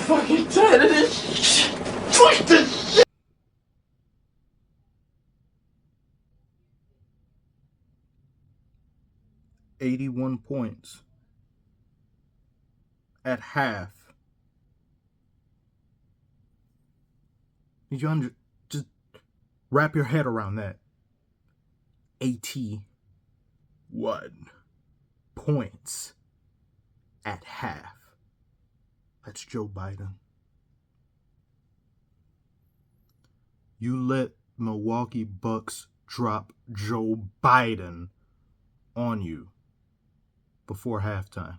fucking tired of this shit. Fuck this shit. 81 points at half. Did you just wrap your head around that? 81 points at half. That's Joe Biden. You let Milwaukee Bucks drop Joe Biden on you before halftime.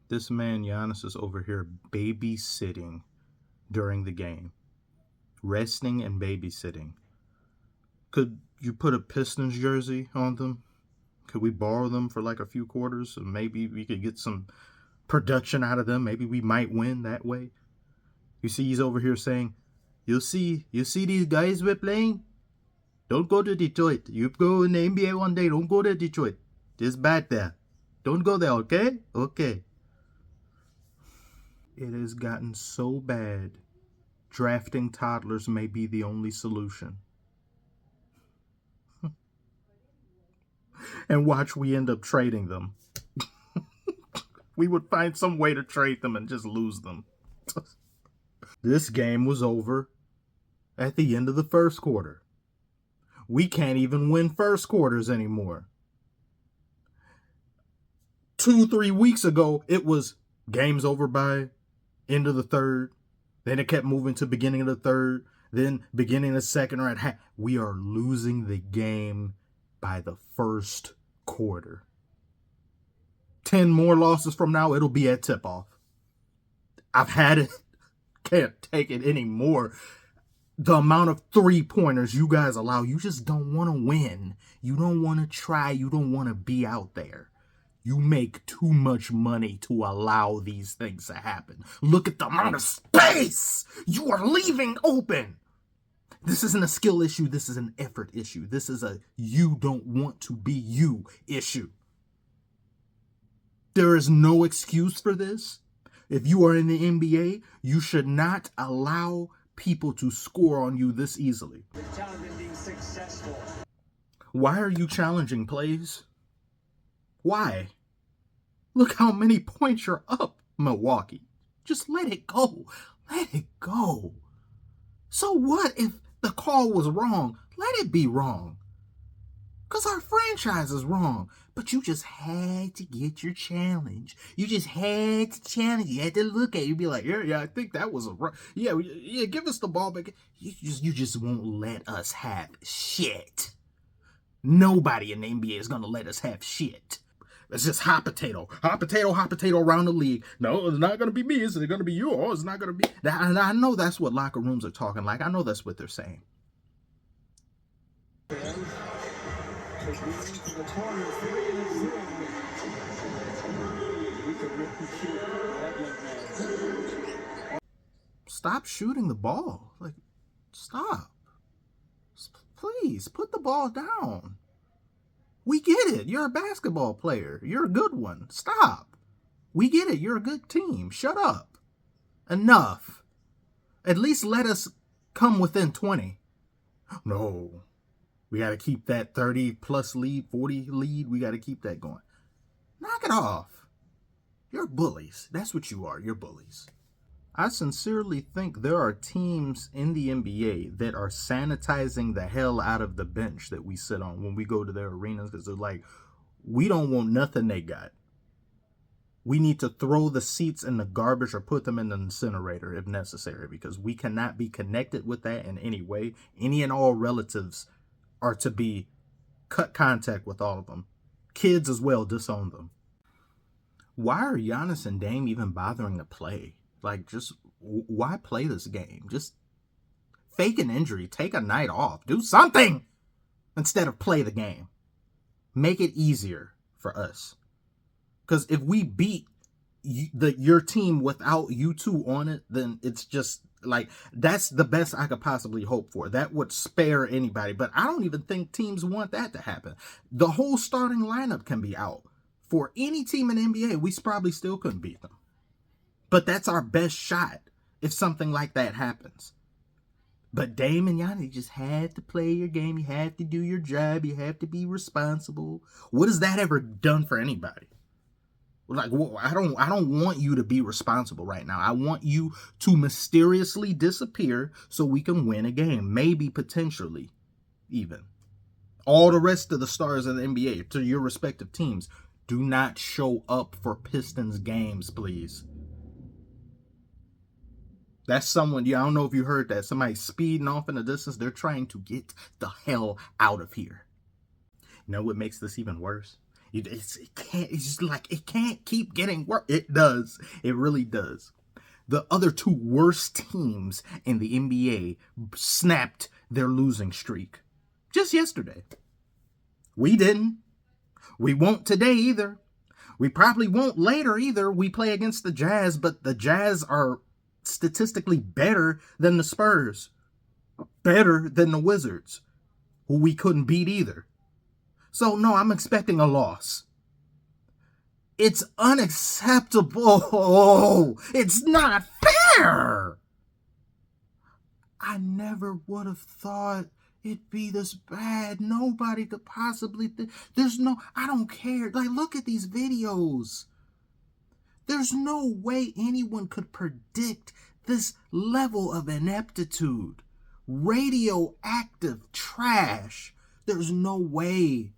This man, Giannis, is over here babysitting during the game. Resting and babysitting. Could you put a Pistons jersey on them? Could we borrow them for like a few quarters? And maybe we could get some production out of them. Maybe we might win that way. You see, he's over here saying, you see these guys we're playing? Don't go to Detroit. You go in the NBA one day, don't go to Detroit. It's bad there. Don't go there, okay? Okay. It has gotten so bad, drafting toddlers may be the only solution. And watch, we end up trading them. We would find some way to trade them and just lose them. This game was over at the end of the first quarter. We can't even win first quarters anymore. 2-3 weeks ago, it was game's over by end of the third. Then it kept moving to beginning of the third. Then beginning of the second or at half. We are losing the game by the first quarter. 10 more losses from now, it'll be at tip-off. I've had it. Can't take it anymore. The amount of three-pointers you guys allow, you just don't want to win. You don't want to try. You don't want to be out there. You make too much money to allow these things to happen. Look at the amount of space you are leaving open. This isn't a skill issue. This is an effort issue. This is a you don't want to be you issue. There is no excuse for this. If you are in the NBA, you should not allow people to score on you this easily. Why are you challenging plays? Why? Look how many points you're up, Milwaukee. Just let it go. Let it go. So what if the call was wrong? Let it be wrong. Because our franchise is wrong. But you just had to get your challenge. You just had to challenge. You had to look at it. You'd be like, yeah, I think that was a right. Yeah, give us the ball back. You just won't let us have shit. Nobody in the NBA is going to let us have shit. It's just hot potato around the league. No, it's not going to be me. Is it going to be you? Oh, it's not going to be. And I know that's what locker rooms are talking like. I know that's what they're saying. Stop shooting the ball. Like, stop. Please, put the ball down. We get it. You're a basketball player. You're a good one. Stop. We get it. You're a good team. Shut up. Enough. At least let us come within 20. No. We got to keep that 30-plus lead, 40 lead. We got to keep that going. Knock it off. You're bullies. That's what you are. You're bullies. I sincerely think there are teams in the NBA that are sanitizing the hell out of the bench that we sit on when we go to their arenas because they're like, we don't want nothing they got. We need to throw the seats in the garbage or put them in the incinerator if necessary because we cannot be connected with that in any way. Any and all relatives are to be cut contact with all of them. Kids as well, disown them. Why are Giannis and Dame even bothering to play? Like, just, why play this game? Just fake an injury. Take a night off. Do something instead of play the game. Make it easier for us. Because if we beat your team without you two on it, then it's just, like, that's the best I could possibly hope for. That would spare anybody. But I don't even think teams want that to happen. The whole starting lineup can be out For any team in the NBA, we probably still couldn't beat them. But that's our best shot if something like that happens. But Dame and Giannis just had to play your game. You have to do your job. You have to be responsible. What has that ever done for anybody? Like, I don't want you to be responsible right now. I want you to mysteriously disappear so we can win a game. Maybe, potentially, even. All the rest of the stars in the NBA, to your respective teams, do not show up for Pistons games, please. That's someone, I don't know if you heard that. Somebody speeding off in the distance. They're trying to get the hell out of here. You know what makes this even worse? It's just like, it can't keep getting worse. It does. It really does. The other two worst teams in the NBA snapped their losing streak just yesterday. We didn't. We won't today either. We probably won't later either. We play against the Jazz, but the Jazz are statistically better than the Spurs. Better than the Wizards, who we couldn't beat either. So, no, I'm expecting a loss. It's unacceptable. It's not fair. I never would have thought it'd be this bad. Nobody could possibly I don't care. Like, look at these videos. There's no way anyone could predict this level of ineptitude. Radioactive trash. There's no way.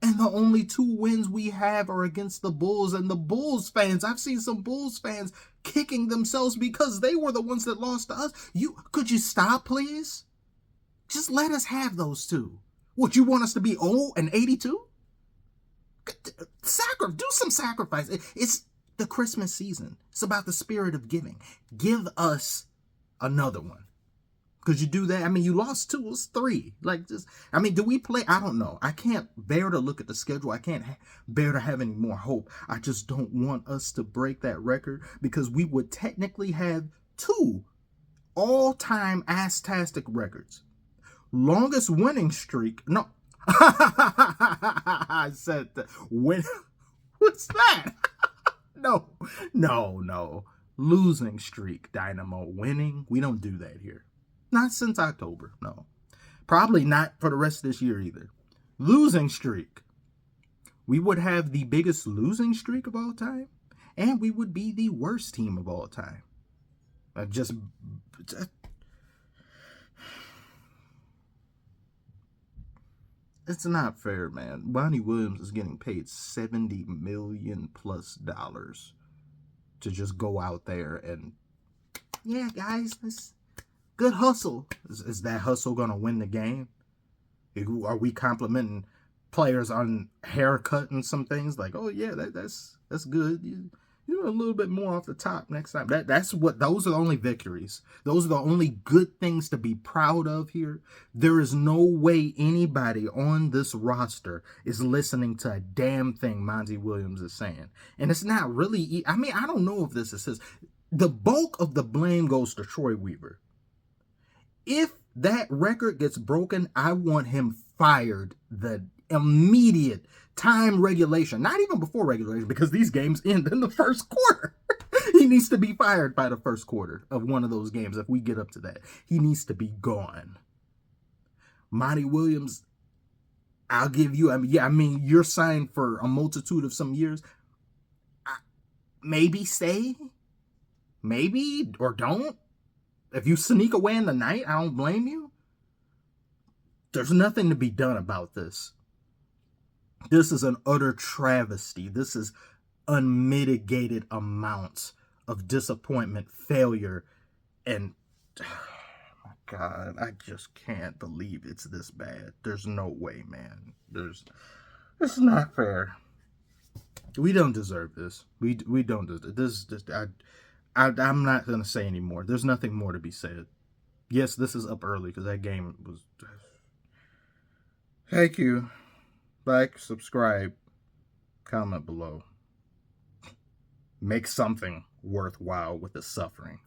And the only two wins we have are against the Bulls and the Bulls fans. I've seen some Bulls fans kicking themselves because they were the ones that lost to us. Could you stop, please? Just let us have those two. What, you want us to be 0-82? Do some sacrifice. It's the Christmas season. It's about the spirit of giving. Give us another one. Could you do that? I mean, you lost 2, it's 3. Do we play? I don't know. I can't bear to look at the schedule. I can't bear to have any more hope. I just don't want us to break that record, because we would technically have 2 all-time ass-tastic records. Longest winning streak. No. I said that. What's that? No. Losing streak, Dynamo. Winning, we don't do that here. Not since October, no. Probably not for the rest of this year either. Losing streak. We would have the biggest losing streak of all time, and we would be the worst team of all time. It's not fair, man. Bonnie Williams is getting paid $70 million plus to just go out there and, yeah, guys, this good hustle. Is that hustle going to win the game? Are we complimenting players on haircut and some things? Like, oh, yeah, that's good. You know, a little bit more off the top next time. Those are the only victories. Those are the only good things to be proud of here. There is no way anybody on this roster is listening to a damn thing Monty Williams is saying. And it's not really, I mean, I don't know if this is his. The bulk of the blame goes to Troy Weaver. If that record gets broken, I want him fired the immediate time regulation. Not even before regulation, because these games end in the first quarter. He needs to be fired by the first quarter of one of those games. If we get up to that, he needs to be gone. Monty Williams, I'll give you, you're signed for a multitude of some years. Maybe stay. Maybe, or don't. If you sneak away in the night, I don't blame you. There's nothing to be done about this. This is an utter travesty. This is unmitigated amounts of disappointment, failure, and oh my God, I just can't believe it's this bad. There's no way, man. It's not fair. We don't deserve this. We don't deserve this. I'm not going to say anymore. There's nothing more to be said. Yes, this is up early because that game was... Thank you. Like, subscribe, comment below. Make something worthwhile with the suffering.